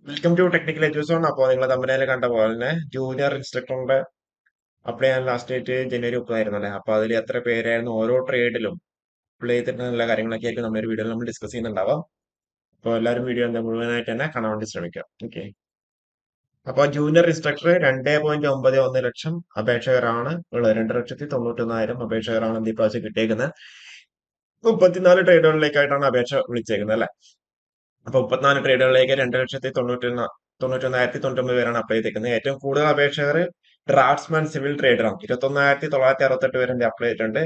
Welcome to technical എഡ്യൂസോൺ. അപ്പോൾ നിങ്ങൾ തമ്പനയിൽ കണ്ട പോലെ തന്നെ ജൂനിയർ ഇൻസ്ട്രക്ടറിന്റെ അപ്ലൈ ചെയ്യാൻ ലാസ്റ്റ് ഡേറ്റ് ജനുവരി 30 അല്ലേ. അപ്പൊ അതിൽ എത്ര പേരായിരുന്നു ഓരോ ട്രേഡിലും അപ്ലൈ ചെയ്തിട്ടുള്ള കാര്യങ്ങളൊക്കെ ആയിരിക്കും നമ്മുടെ ഒരു വീഡിയോയിൽ നമ്മൾ ഡിസ്കസ് ചെയ്യുന്നുണ്ടാവാം. അപ്പോൾ എല്ലാവരും വീഡിയോ എന്താ മുഴുവനായിട്ട് തന്നെ കാണാൻ വേണ്ടി ശ്രമിക്കാം. ഓക്കെ. അപ്പോൾ ജൂനിയർ ഇൻസ്ട്രക്ടർ 2.91 ലക്ഷം അപേക്ഷകരാണ് ഉള്ളത്. 2,91,000 അപേക്ഷകരാണ് ഈ പ്രാവശ്യം കിട്ടിയേക്കുന്നത്. 34 ട്രേഡുകളിലേക്കായിട്ടാണ് അപേക്ഷ വിളിച്ചേക്കുന്നത് അല്ലെ. അപ്പൊ 34 ട്രേഡുകളിലേക്ക് 2,91,099 പേരാണ് അപ്ലൈ ചെയ്തിരിക്കുന്നത്. ഏറ്റവും കൂടുതൽ അപേക്ഷകർ ഡ്രാഫ്റ്റ്സ്മാൻ സിവിൽ ട്രേഡറാണ്. 21,968 അപ്ലൈ ചെയ്തിട്ടുണ്ട്.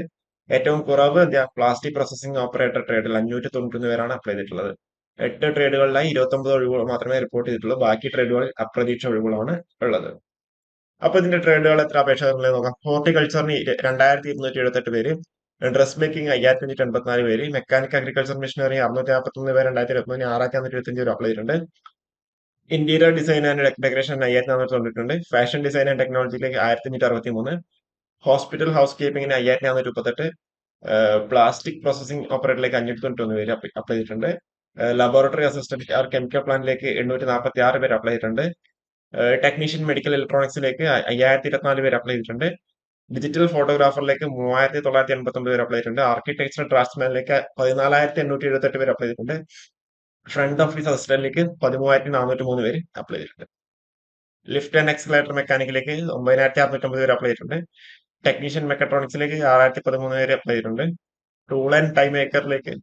ഏറ്റവും കുറവ് പ്ലാസ്റ്റിക് പ്രോസസിംഗ് ഓപ്പറേറ്റർ ട്രേഡിൽ 591 പേരാണ് അപ്ലൈ ചെയ്തിട്ടുള്ളത്. 8 ട്രേഡുകളിലായി 29 ഒഴിവുകൾ മാത്രമേ റിപ്പോർട്ട് ചെയ്തിട്ടുള്ളൂ. ബാക്കി ട്രേഡുകളിൽ അപ്രതീക്ഷ ഒഴിവുകളാണ് ഉള്ളത്. അപ്പൊ ഇതിന്റെ ട്രേഡുകൾ എത്ര അപേക്ഷകരുള്ളത് നോക്കാം. ഹോർട്ടിക്കൾച്ചറിന് 2,278 പേര്, ഡ്രസ് മേക്കിംഗ് 5,584 പേര്, മെക്കാനിക് അഗ്രികൾച്ചർ മെഷീനറി 641 പേര് 2023 6,425 പേര് അപ്ലൈ ചെയ്തിട്ടുണ്ട്. Interior design and decoration 5,490 fashion design and ടെക്നോളജിയിലേക്ക് 1,563, ഹോസ്പിറ്റൽ ഹൗസ് കീപ്പിംഗിന് 5,438, പ്ലാസ്റ്റിക് പ്രോസസിംഗ് ഓപ്പറേറ്ററിലേക്ക് 591 പേര് അപ്ലൈ ചെയ്തിട്ടുണ്ട്. ലബോറട്ടറി അസിസ്റ്റന്റ് കെമിക്കൽ പ്ലാന്റിലേക്ക് 846 പേര് അപ്ലൈ ചെയ്തിട്ടുണ്ട്. ടെക്നീഷ്യൻ മെഡിക്കൽ ഇലക്ട്രോണിക്സിലേക്ക് 5,024 പേര് അപ്ലൈ ചെയ്തിട്ടുണ്ട്. ഡിജിറ്റൽ ഫോട്ടോഗ്രാഫറിലേക്ക് 3,989 പേര് അപ്ലൈ ചെയ്തിട്ടുണ്ട്. ആർക്കിടെക്ചർ ഡ്രാഫ്റ്റ്സ്മാനിലേക്ക് 14,878 പേര് അപ്ലൈ ചെയ്തിട്ടുണ്ട്. ഫ്രണ്ട് ഓഫീസ് അസിസ്റ്റന്റിലേക്ക് 13,403 പേര് അപ്ലൈ ചെയ്തിട്ടുണ്ട്. ലിഫ്റ്റ് ആൻഡ് എക്സ്കലേറ്റർ മെക്കാനിക്കിലേക്ക് 9,650 പേര് അപ്ലൈ ചെയ്തിട്ടുണ്ട്. ടെക്നീഷ്യൻ മെക്കട്രോണിക്സിലേക്ക് 6,013 പേര് അപ്ലൈ ചെയ്തിട്ടുണ്ട്. ടൂൾ ആൻഡ് ടൈം മേക്കറിലേക്ക്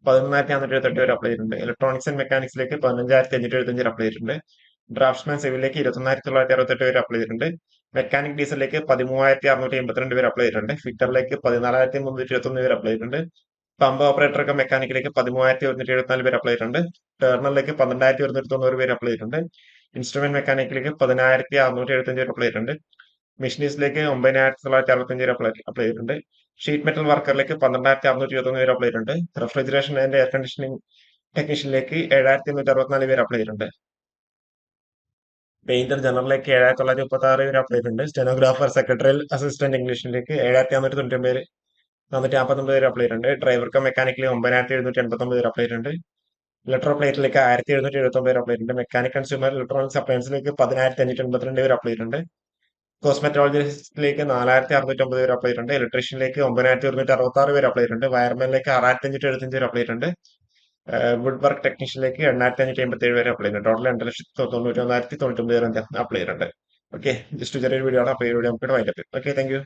11,478 പേര് അപ്ലൈ ചെയ്തിട്ടുണ്ട്. ഇലക്ട്രോണിക്സ് ആൻഡ് മെക്കാനിക്സിലേക്ക് 15,575 പേര് അപ്ലൈ ചെയ്തിട്ടുണ്ട്. ഡ്രാഫ്റ്റ്സ്മാൻ സിവിലിലേക്ക് 21,968 പേര് അപ്ലൈ ചെയ്തിട്ടുണ്ട്. മെക്കാനിക് ഡീസലിലേക്ക് 13,682 പേര് അപ്ലൈ ചെയ്തിട്ടുണ്ട്. ഫിറ്ററിലേക്ക് 14,321 പേര് അപ്ലൈ ചെയ്തിട്ടുണ്ട്. പമ്പ് ഓപ്പറേറ്റർ മെക്കാനിക്കിലേക്ക് 13,174 പേര് അപ്ലൈ ചെയ്തിട്ടുണ്ട്. ടേർണറിലേക്ക് 12,190 പേര് അപ്ലൈ ചെയ്തിട്ടുണ്ട്. ഇൻസ്ട്രുമെന്റ് മെക്കാനിക്കിലേക്ക് 10,675 പേര് അപ്ലൈ ചെയ്തിട്ടുണ്ട്. മെഷീനിസ്റ്റിലേക്ക് 9,965 പേര് അപ്ലൈ ചെയ്തിട്ടുണ്ട്. ഷീറ്റ് മെറ്റൽ വർക്കറിലേക്ക് 12,621 പേര് അപ്ലൈ ചെയ്തിട്ടുണ്ട്. റെഫ്രിജറേഷൻ ആൻഡ് എയർ കണ്ടീഷനിങ് ടെക്നീഷ്യനിലേക്ക് 7,164 പേര് അപ്ലൈ ചെയ്തിട്ടുണ്ട്. പെയിന്റർ ജനറലിലേക്ക് 7,936 പേര് അപ്ലൈ ചെയ്തിട്ടുണ്ട്. സ്റ്റെനോഗ്രാഫർ സെക്രട്ടറിയൽ അസിസ്റ്റന്റ് ഇംഗ്ലീഷിലേക്ക് 7,699 പേര് 459 പേര് അപ്ലൈ ചെയ്തിട്ടുണ്ട്. ഡ്രൈവർക്ക് മെക്കാനിക്കലി 9,789 പേര് അപ്ലൈ ചെയ്തിട്ടുണ്ട്. ഇലക്ട്രോ പ്ലേറ്റിലേക്ക് 1,779 പേര് അപ്ലൈ ചെയ്തിട്ടുണ്ട്. മെക്കാനിക് കൺസ്യൂമർ ഇലക്ട്രോണിക്സ് അപ്ലയൻസിലേക്ക് 10,582 പേര് അപ്ലൈ ചെയ്തിട്ടുണ്ട്. കോസ്മെറ്റോളജിസ്റ്റിലേക്ക് 4,650 പേര് അപ്ലൈ ചെയ്തിട്ടുണ്ട്. ഇലക്ട്രീഷ്യനിലേക്ക് 9,166 പേര് അപ്ലൈ ചെയ്തിട്ടുണ്ട്. വയർമാനിലേക്ക് 6,575 പേര് അപ്ലൈ ചെയ്തിട്ടുണ്ട്. വുഡ് വർക്ക് ടെക്നീഷ്യനിലേക്ക് 8,587 പേര് അപ്ലൈ ചെയ്തിട്ടുണ്ട്. ടോട്ടൽ 2,91,099 പേര് അപ്ലൈ ചെയ്തിട്ടുണ്ട്. ഓക്കെ, ജസ്റ്റ് ചെറിയൊരു വീഡിയോ ആണ്. അപ്പോൾ ഈ വീഡിയോ നമുക്ക് വൈൻഡപ്പ്. Okay, thank you.